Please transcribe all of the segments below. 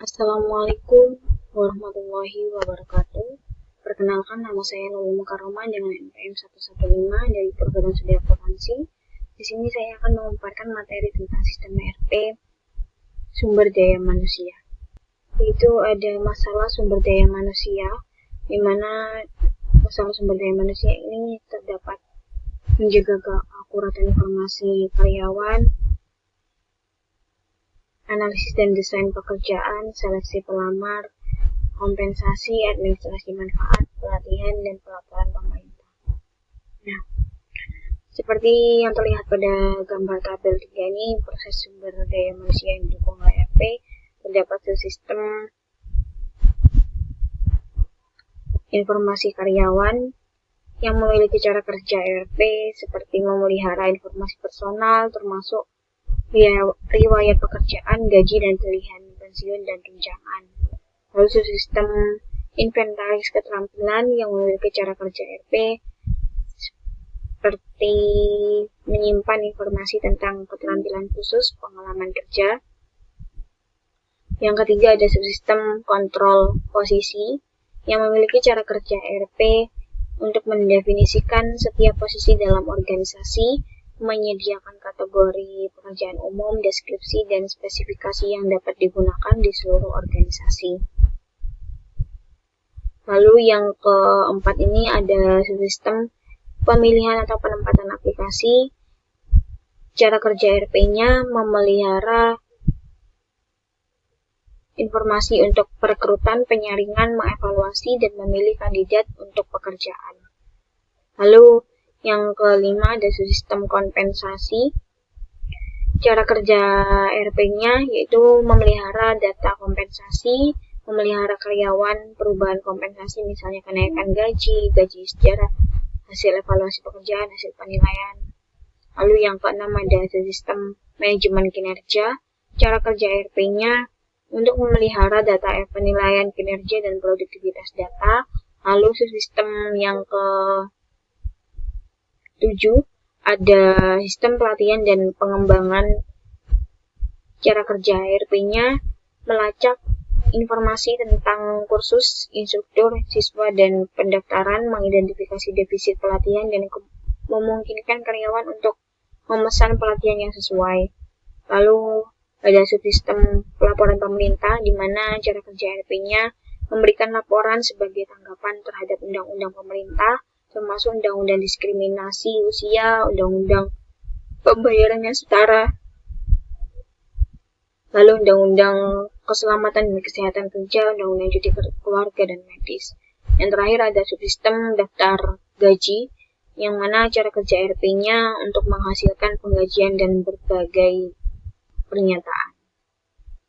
Assalamualaikum warahmatullahi wabarakatuh. Perkenalkan, nama saya Nurul Mukarromah dengan NPM 115 dari Perguruan Studi Akuntansi. Di sini saya akan memaparkan materi tentang sistem ERP sumber daya manusia. Itu ada masalah sumber daya manusia, di mana masalah sumber daya manusia ini terdapat menjaga keakuratan informasi karyawan, analisis dan desain pekerjaan, seleksi pelamar, kompensasi, administrasi manfaat, pelatihan, dan pelaporan pemerintah. Nah, seperti yang terlihat pada gambar tabel 3 ini, proses sumber daya manusia yang didukung oleh ERP terdapat sistem informasi karyawan yang memiliki cara kerja ERP seperti memelihara informasi personal termasuk riwayat pekerjaan, gaji, dan pilihan pensiun dan tunjangan. Lalu sistem inventaris keterampilan yang memiliki cara kerja ERP seperti menyimpan informasi tentang keterampilan khusus, pengalaman kerja. Yang ketiga ada subsistem kontrol posisi yang memiliki cara kerja ERP untuk mendefinisikan setiap posisi dalam organisasi, menyediakan kategori pekerjaan umum, deskripsi, dan spesifikasi yang dapat digunakan di seluruh organisasi. Lalu yang keempat ini ada sistem pemilihan atau penempatan aplikasi. Cara kerja ERP-nya memelihara informasi untuk perekrutan, penyaringan, mengevaluasi, dan memilih kandidat untuk pekerjaan. Lalu yang kelima ada sistem kompensasi. Cara kerja ERP-nya yaitu memelihara data kompensasi, memelihara karyawan, perubahan kompensasi misalnya kenaikan gaji sejarah, hasil evaluasi pekerjaan, hasil penilaian. Lalu yang keenam ada sistem manajemen kinerja. Cara kerja ERP-nya untuk memelihara data penilaian kinerja dan produktivitas data. Lalu sistem yang ke-7 ada sistem pelatihan dan pengembangan. Cara kerja ERP-nya melacak informasi tentang kursus, instruktur, siswa, dan pendaftaran, mengidentifikasi defisit pelatihan, dan memungkinkan karyawan untuk memesan pelatihan yang sesuai. Lalu ada subsistem pelaporan pemerintah, di mana cara kerja ERP-nya memberikan laporan sebagai tanggapan terhadap undang-undang pemerintah, termasuk undang-undang diskriminasi usia, undang-undang pembayaran yang setara, lalu undang-undang keselamatan dan kesehatan kerja, undang-undang cuti keluarga, dan medis. Yang terakhir ada subsistem daftar gaji, yang mana cara kerja ERP-nya untuk menghasilkan penggajian dan berbagai pernyataan.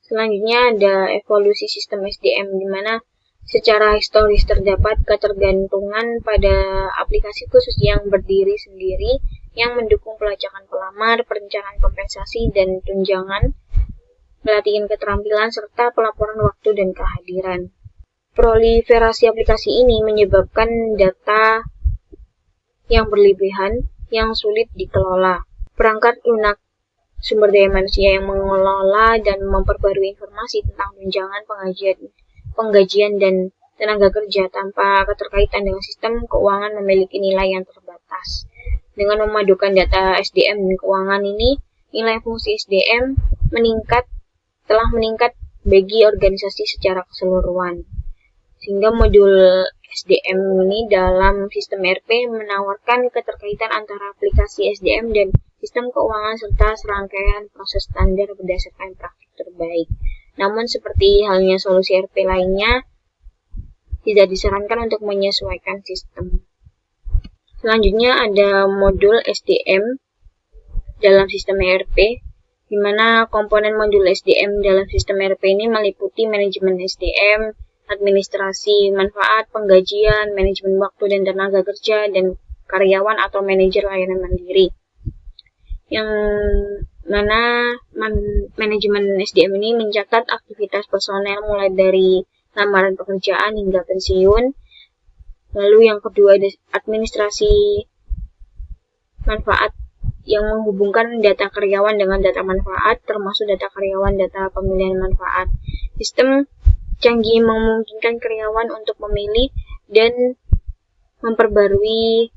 Selanjutnya ada evolusi sistem SDM, di mana secara historis terdapat ketergantungan pada aplikasi khusus yang berdiri sendiri yang mendukung pelacakan pelamar, perencanaan kompensasi dan tunjangan, pelatihan keterampilan, serta pelaporan waktu dan kehadiran. Proliferasi aplikasi ini menyebabkan data yang berlebihan yang sulit dikelola. Perangkat lunak sumber daya manusia yang mengelola dan memperbarui informasi tentang tunjangan, penggajian, dan tenaga kerja tanpa keterkaitan dengan sistem keuangan memiliki nilai yang terbatas. Dengan memadukan data SDM dan keuangan ini, nilai fungsi SDM telah meningkat bagi organisasi secara keseluruhan. Sehingga modul SDM ini dalam sistem ERP menawarkan keterkaitan antara aplikasi SDM dan sistem keuangan serta serangkaian proses standar berdasarkan praktik terbaik. Namun seperti halnya solusi ERP lainnya, tidak disarankan untuk menyesuaikan sistem. Selanjutnya ada modul SDM dalam sistem ERP, di mana komponen modul SDM dalam sistem ERP ini meliputi manajemen SDM, administrasi manfaat, penggajian, manajemen waktu dan tenaga kerja, dan karyawan atau manajer layanan mandiri. Yang mana manajemen SDM ini mencatat aktivitas personel mulai dari lamaran pekerjaan hingga pensiun. Lalu yang kedua ada administrasi manfaat yang menghubungkan data karyawan dengan data manfaat, termasuk data karyawan, data pemilihan manfaat. Sistem canggih memungkinkan karyawan untuk memilih dan memperbarui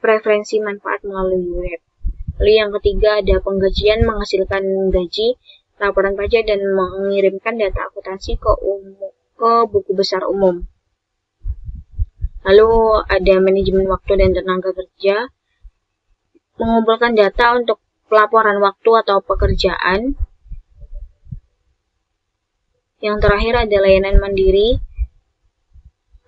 preferensi manfaat melalui web. Lalu yang ketiga ada penggajian menghasilkan gaji, laporan pajak, dan mengirimkan data akuntansi ke buku besar umum. Lalu ada manajemen waktu dan tenaga kerja, mengumpulkan data untuk pelaporan waktu atau pekerjaan. Yang terakhir ada layanan mandiri,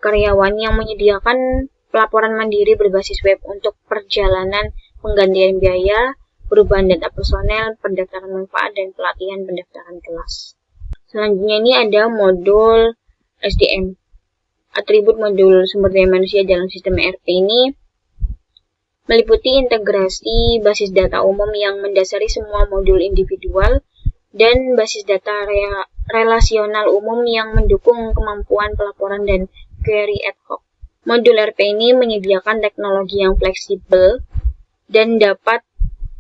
karyawan yang menyediakan pelaporan mandiri berbasis web untuk perjalanan, penggantian biaya, perubahan data personel, pendaftaran manfaat, dan pelatihan pendaftaran kelas. Selanjutnya ini ada modul SDM. Atribut modul sumber daya manusia dalam sistem ERP ini meliputi integrasi basis data umum yang mendasari semua modul individual dan basis data relasional umum yang mendukung kemampuan pelaporan dan query ad hoc. Modul ERP ini menyediakan teknologi yang fleksibel dan dapat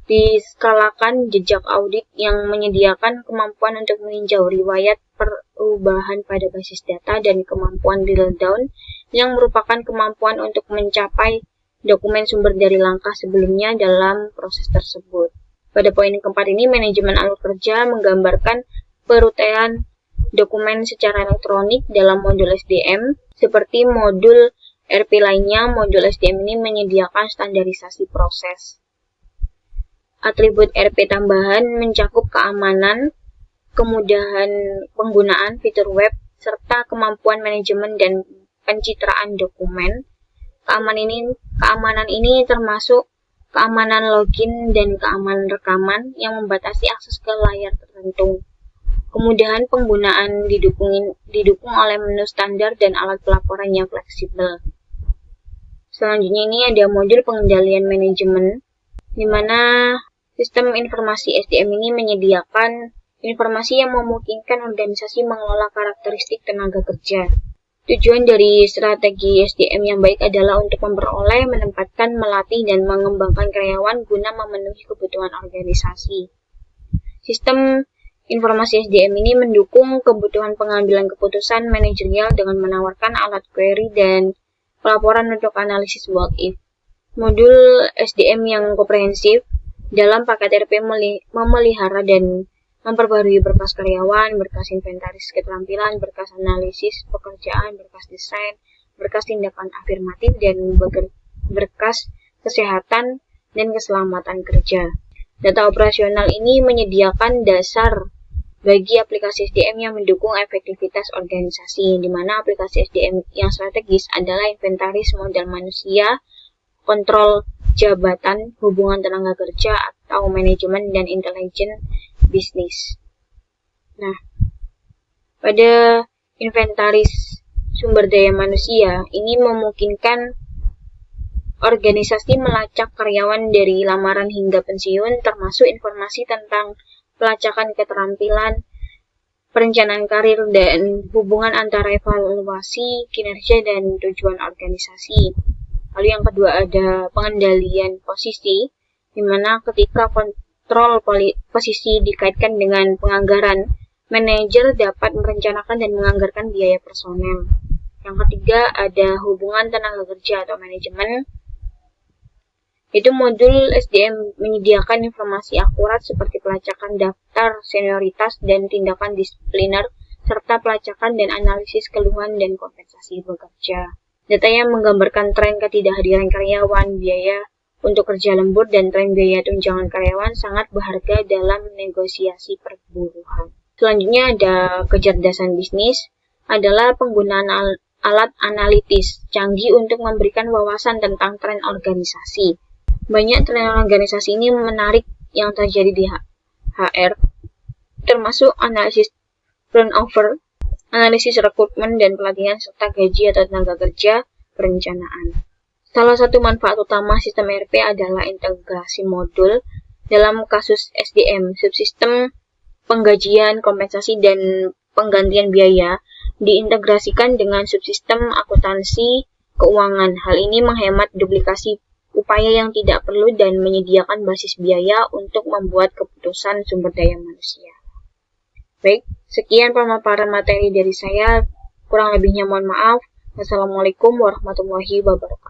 diskalakan, jejak audit yang menyediakan kemampuan untuk meninjau riwayat perubahan pada basis data, dan kemampuan drill down yang merupakan kemampuan untuk mencapai dokumen sumber dari langkah sebelumnya dalam proses tersebut. Pada poin keempat ini, manajemen alur kerja menggambarkan perutaian dokumen secara elektronik dalam modul SDM. Seperti modul ERP lainnya, modul SDM ini menyediakan standarisasi proses. Atribut ERP tambahan mencakup keamanan, kemudahan penggunaan fitur web, serta kemampuan manajemen dan pencitraan dokumen. Keamanan ini termasuk keamanan login dan keamanan rekaman yang membatasi akses ke layar tertentu. Kemudahan penggunaan didukung oleh menu standar dan alat pelaporan yang fleksibel. Selanjutnya ini ada modul pengendalian manajemen, di mana sistem informasi SDM ini menyediakan informasi yang memungkinkan organisasi mengelola karakteristik tenaga kerja. Tujuan dari strategi SDM yang baik adalah untuk memperoleh, menempatkan, melatih, dan mengembangkan karyawan guna memenuhi kebutuhan organisasi. Sistem informasi SDM ini mendukung kebutuhan pengambilan keputusan manajerial dengan menawarkan alat query dan pelaporan untuk analisis what if. Modul SDM yang komprehensif dalam paket ERP memelihara dan memperbarui berkas karyawan, berkas inventaris keterampilan, berkas analisis pekerjaan, berkas desain, berkas tindakan afirmatif, dan berkas kesehatan dan keselamatan kerja. Data operasional ini menyediakan dasar bagi aplikasi SDM yang mendukung efektivitas organisasi, di mana aplikasi SDM yang strategis adalah inventaris modal manusia, kontrol jabatan, hubungan tenaga kerja atau manajemen, dan intelijen bisnis. Nah, pada inventaris sumber daya manusia ini memungkinkan organisasi melacak karyawan dari lamaran hingga pensiun, termasuk informasi tentang pelacakan keterampilan, perencanaan karir, dan hubungan antara evaluasi kinerja dan tujuan organisasi. Lalu yang kedua ada pengendalian posisi, di mana ketika kontrol posisi dikaitkan dengan penganggaran, manajer dapat merencanakan dan menganggarkan biaya personel. Yang ketiga ada hubungan tenaga kerja atau manajemen. Itu modul SDM menyediakan informasi akurat seperti pelacakan daftar senioritas dan tindakan disipliner, serta pelacakan dan analisis keluhan dan kompensasi bekerja. Data yang menggambarkan tren ketidakhadiran karyawan, biaya untuk kerja lembur, dan tren biaya tunjangan karyawan sangat berharga dalam negosiasi perburuhan. Selanjutnya ada kecerdasan bisnis, adalah penggunaan alat analitis canggih untuk memberikan wawasan tentang tren organisasi. Banyak tren organisasi ini menarik yang terjadi di HR, termasuk analisis turnover, analisis rekrutmen dan pelatihan, serta gaji atau tenaga kerja perencanaan. Salah satu manfaat utama sistem ERP adalah integrasi modul. Dalam kasus SDM, subsistem penggajian, kompensasi, dan penggantian biaya diintegrasikan dengan subsistem akuntansi keuangan. Hal ini menghemat duplikasi upaya yang tidak perlu dan menyediakan basis biaya untuk membuat keputusan sumber daya manusia. Baik, sekian pemaparan materi dari saya. Kurang lebihnya mohon maaf. Wassalamualaikum warahmatullahi wabarakatuh.